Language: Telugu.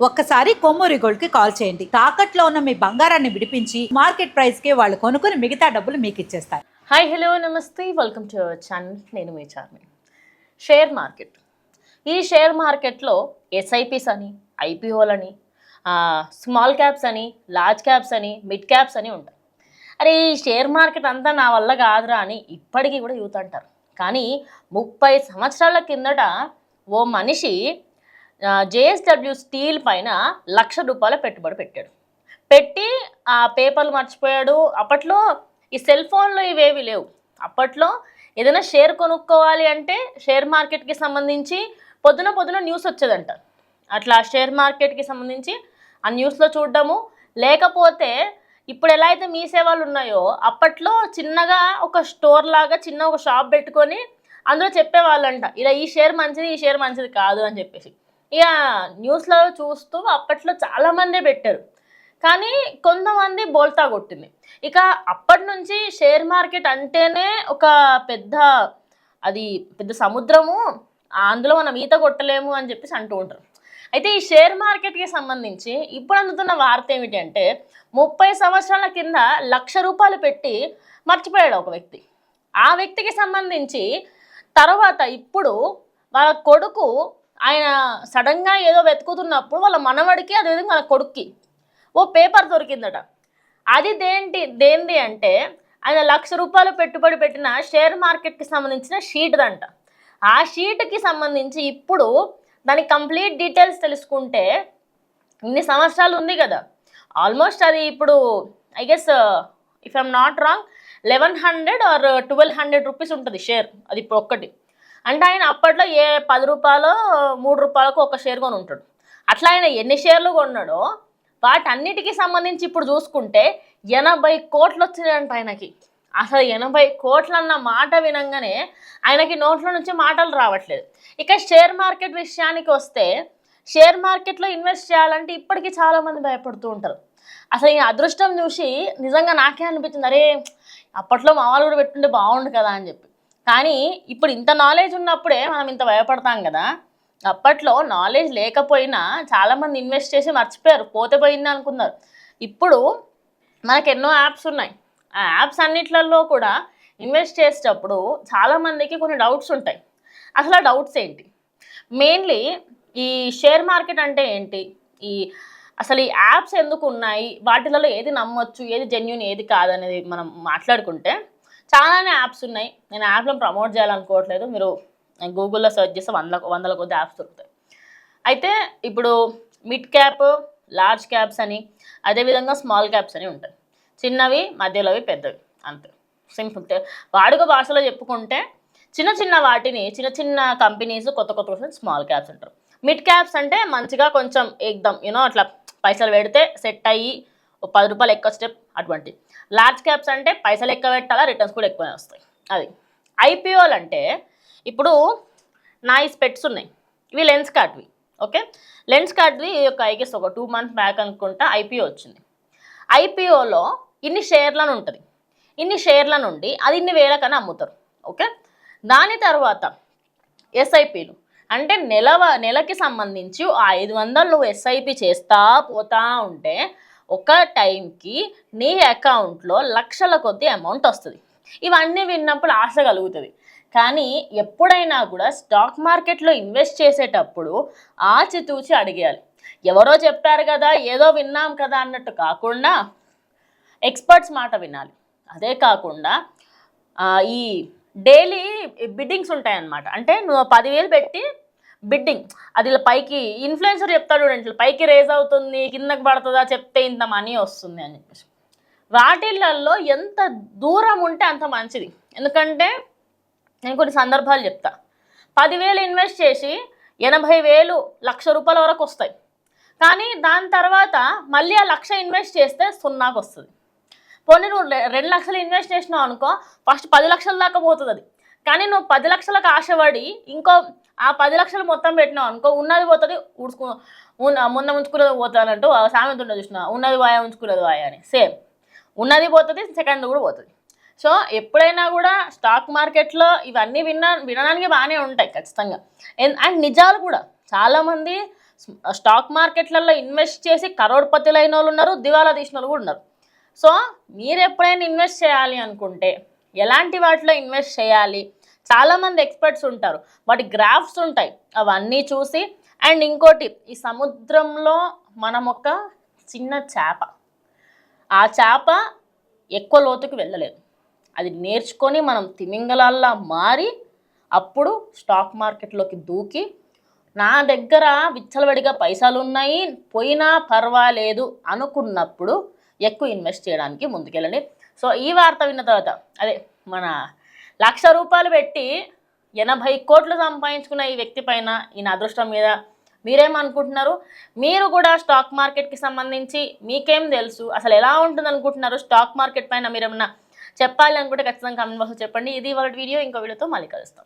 ఒక్కసారి కొమ్మూరి గోల్డ్ కి కాల్ చేయండి. తాకట్లో ఉన్న మీ బంగారాన్ని విడిపించి మార్కెట్ ప్రైస్ కి వాళ్ళు కొనుక్కుని మిగతా డబ్బులు మీకు ఇచ్చేస్తారు. హాయ్ హలో నమస్తే, వెల్కమ్ టు అవర్ ఛానల్. నేను మీ చార్మి. Share market. ఈ షేర్ మార్కెట్లో ఎస్ఐపిస్ అని, ఐపీఓలని, స్మాల్ క్యాప్స్ అని, లార్జ్ క్యాప్స్ అని, మిడ్ క్యాప్స్ అని ఉంటాయి. అరే ఈ షేర్ మార్కెట్ అంతా నా వల్ల కాదురా అని ఇప్పటికీ కూడా యూత్ అంటారు. కానీ 30 సంవత్సరాల కిందట ఓ మనిషి జేఎస్డబ్ల్యూ స్టీల్ పైన ₹1,00,000 పెట్టుబడి పెట్టాడు. పెట్టి ఆ పేపర్లు మర్చిపోయాడు. అప్పట్లో ఈ సెల్ ఫోన్లు ఇవేవి లేవు. అప్పట్లో ఏదైనా షేర్ కొనుక్కోవాలి అంటే షేర్ మార్కెట్కి సంబంధించి పొద్దున న్యూస్ వచ్చేదంట. అట్లా షేర్ మార్కెట్కి సంబంధించి ఆ న్యూస్లో చూడడము, లేకపోతే ఇప్పుడు ఎలా అయితే మీ సేవలు ఉన్నాయో అప్పట్లో చిన్నగా ఒక స్టోర్ లాగా చిన్న ఒక షాప్ పెట్టుకొని అందులో చెప్పేవాళ్ళంట, ఇలా ఈ షేర్ మంచిది, ఈ షేర్ మంచిది కాదు అని చెప్పేసి. ఇక న్యూస్లో చూస్తూ అప్పట్లో చాలామందే పెట్టారు. కానీ కొంతమంది బోల్తా కొట్టింది. ఇక అప్పటి నుంచి షేర్ మార్కెట్ అంటేనే ఒక పెద్ద సముద్రము, అందులో మనం ఈత కొట్టలేము అని చెప్పేసి అంటూ ఉంటారు. అయితే ఈ షేర్ మార్కెట్కి సంబంధించి ఇప్పుడు అందుతున్న వార్త ఏమిటి అంటే 30 సంవత్సరాల కింద ₹1,00,000 పెట్టి మర్చిపోయాడు ఒక వ్యక్తి. ఆ వ్యక్తికి సంబంధించి తర్వాత ఇప్పుడు వాళ్ళ కొడుకు ఆయన సడన్గా ఏదో వెతుకుతున్నప్పుడు వాళ్ళ మనవడికి, అదేవిధంగా వాళ్ళ కొడుక్కి ఓ పేపర్ దొరికిందట. అది దేంది అంటే ఆయన ₹1,00,000 పెట్టుబడి పెట్టిన షేర్ మార్కెట్కి సంబంధించిన షీట్ దంట. ఆ షీట్కి సంబంధించి ఇప్పుడు దాని కంప్లీట్ డీటెయిల్స్ తెలుసుకుంటే ఇన్ని సంవత్సరాలు ఉంది కదా, ఆల్మోస్ట్ అది ఇప్పుడు I guess if I'm not wrong 1,100 or 1,200 rupees ఉంటుంది షేర్. అది ఇప్పుడు ఒక్కటి అంటే ఆయన అప్పట్లో ఏ ₹10 ₹3కు ఒక షేర్ కొని ఉంటాడు. అట్లా ఆయన ఎన్ని షేర్లు కొన్నాడో వాటన్నిటికీ సంబంధించి ఇప్పుడు చూసుకుంటే 80 కోట్లు వచ్చినాయంట ఆయనకి. అసలు 80 కోట్లు అన్న మాట వినంగానే ఆయనకి నోట్ల నుంచి మాటలు రావట్లేదు. ఇక షేర్ మార్కెట్ విషయానికి వస్తే షేర్ మార్కెట్లో ఇన్వెస్ట్ చేయాలంటే ఇప్పటికీ చాలామంది భయపడుతూ ఉంటారు. అసలు ఈ అదృష్టం చూసి నిజంగా నాకే అనిపించింది, అరే అప్పట్లో మా వాళ్ళు కూడా పెట్టుంటే బాగుండు కదా అని చెప్పి. కానీ ఇప్పుడు ఇంత నాలెడ్జ్ ఉన్నప్పుడే మనం ఇంత భయపడతాం కదా. అప్పట్లో నాలెడ్జ్ లేకపోయినా చాలామంది ఇన్వెస్ట్ చేసి మర్చిపోయారు, పోతే పోయింది అనుకున్నారు. ఇప్పుడు మనకు ఎన్నో యాప్స్ ఉన్నాయి. ఆ యాప్స్ అన్నిట్లలో కూడా ఇన్వెస్ట్ చేసేటప్పుడు చాలామందికి కొన్ని డౌట్స్ ఉంటాయి. అసలు ఆ డౌట్స్ ఏంటి? మెయిన్లీ ఈ షేర్ మార్కెట్ అంటే ఏంటి, అసలు ఈ యాప్స్ ఎందుకు ఉన్నాయి, వాటిలలో ఏది నమ్మొచ్చు, ఏది జెన్యూన్, ఏది కాదనేది మనం మాట్లాడుకుంటే చాలానే యాప్స్ ఉన్నాయి. నేను యాప్లను ప్రమోట్ చేయాలనుకోవట్లేదు. మీరు గూగుల్లో సెర్చ్ చేస్తే వందల కొద్ది యాప్స్ దొరుకుతాయి. అయితే ఇప్పుడు మిడ్ క్యాప్, లార్జ్ క్యాప్స్ అని, అదేవిధంగా స్మాల్ క్యాప్స్ అని ఉంటాయి. చిన్నవి, మధ్యలోవి, పెద్దవి, అంతే సింపుల్. వాడుక భాషలో చెప్పుకుంటే చిన్న వాటిని చిన్న కంపెనీస్, కొత్త స్మాల్ క్యాప్స్ అంటారు. మిడ్ క్యాప్స్ అంటే మంచిగా కొంచెం ఎగ్దమ్ అట్లా పైసలు పెడితే సెట్ అయ్యి ఒక ₹10 ఎక్కువ స్టెప్ అటువంటి. లార్జ్ క్యాప్స్ అంటే పైసలు ఎక్కువ పెట్టాలా, రిటర్న్స్ కూడా ఎక్కువనే వస్తాయి. అది ఐపీఓలు అంటే ఇప్పుడు నా ఈ స్పెట్స్ ఉన్నాయి, ఇవి లెన్స్ కార్డ్వి. ఓకే, లెన్స్ కార్డ్వి ఒక ఐ గెస్ ఒక 2 months బ్యాక్ అనుకుంటా ఐపీఓ వచ్చింది. ఐపీఓలో ఇన్ని షేర్లను ఉంటుంది. ఇన్ని షేర్ల నుండి అది ఇన్ని వేలకని అమ్ముతారు. ఓకే, దాని తర్వాత ఎస్ఐపీలు అంటే నెలకి సంబంధించి 500 నువ్వు ఎస్ఐపి చేస్తా పోతా ఉంటే ఒక టైంకి నీ అకౌంట్లో లక్షల కొద్ది అమౌంట్ వస్తుంది. ఇవన్నీ విన్నప్పుడు ఆశ కలుగుతుంది. కానీ ఎప్పుడైనా కూడా స్టాక్ మార్కెట్లో ఇన్వెస్ట్ చేసేటప్పుడు ఆచితూచి అడిగేయాలి. ఎవరో చెప్పారు కదా, ఏదో విన్నాం కదా అన్నట్టు కాకుండా ఎక్స్పర్ట్స్ మాట వినాలి. అదే కాకుండా ఈ డైలీ బిడ్డింగ్స్ ఉంటాయన్నమాట. అంటే నువ్వు 10,000 పెట్టి బిడ్డింగ్, అది ఇలా పైకి ఇన్ఫ్లుయెన్సర్ చెప్తాడు చూడండి, ఇట్లా పైకి రేజ్ అవుతుంది, కిందకి పడుతుందా, చెప్తే ఇంత మనీ వస్తుంది అని చెప్పేసి. వాటిలలో ఎంత దూరం ఉంటే అంత మంచిది. ఎందుకంటే నేను కొన్ని సందర్భాలు చెప్తా. 10,000 ఇన్వెస్ట్ చేసి 80,000 ₹1,00,000 వరకు వస్తాయి. కానీ దాని తర్వాత మళ్ళీ ఆ 1,00,000 ఇన్వెస్ట్ చేస్తే 0కి వస్తుంది. పోనీ నువ్వు 2 లక్షలు ఇన్వెస్ట్ చేసినావు అనుకో, ఫస్ట్ 10 లక్షల దాకా పోతుంది అది. కానీ నువ్వు 10 లక్షలకు ఆశపడి ఇంకో ఆ 10 లక్షలు మొత్తం పెట్టినావు అనుకో, ఉన్నది పోతుంది, ముందు ఉంచుకున్నది పోతానంటూ సామెత ఉండదు చూసిన, ఉన్నది వాయ ఉంచుకున్నది వాయ అని. సేమ్ ఉన్నది పోతుంది, సెకండ్ కూడా పోతుంది. సో ఎప్పుడైనా కూడా స్టాక్ మార్కెట్లో ఇవన్నీ వినడానికి బాగానే ఉంటాయి ఖచ్చితంగా. అండ్ నిజాలు కూడా చాలామంది స్టాక్ మార్కెట్లలో ఇన్వెస్ట్ చేసి కరోడ్పతులైన వాళ్ళు ఉన్నారు, దివాలా తీసిన వాళ్ళు కూడా ఉన్నారు. సో మీరు ఎప్పుడైనా ఇన్వెస్ట్ చేయాలి అనుకుంటే ఎలాంటి వాటిలో ఇన్వెస్ట్ చేయాలి, చాలామంది ఎక్స్పర్ట్స్ ఉంటారు, వాటి గ్రాఫ్స్ ఉంటాయి, అవన్నీ చూసి. అండ్ ఇంకోటి, ఈ సముద్రంలో మనం ఒక చిన్న చేప, ఆ చేప ఎక్కువ లోతుకు వెళ్ళలేదు, అది నేర్చుకొని మనం తిమింగలాల్లా మారి అప్పుడు స్టాక్ మార్కెట్లోకి దూకి నా దగ్గర విచ్చలవిడిగా పైసలు ఉన్నాయి పోయినా పర్వాలేదు అనుకున్నప్పుడు ఎక్కువ ఇన్వెస్ట్ చేయడానికి ముందుకెళ్ళండి. సో ఈ వార్త విన్న తర్వాత అదే మన ₹1,00,000 పెట్టి 80 కోట్లు సంపాదించుకున్న ఈ వ్యక్తి పైన, ఈయన అదృష్టం మీద మీరేమనుకుంటున్నారు? మీరు కూడా స్టాక్ మార్కెట్కి సంబంధించి మీకేం తెలుసు, అసలు ఎలా ఉంటుంది అనుకుంటున్నారు? స్టాక్ మార్కెట్ పైన మీరేమన్నా చెప్పాలి అనుకుంటే ఖచ్చితంగా కామెంట్ బాక్స్లో చెప్పండి. ఇది వాళ్ళ వీడియో, ఇంకో వీడియోతో మళ్ళీ కలుస్తాం.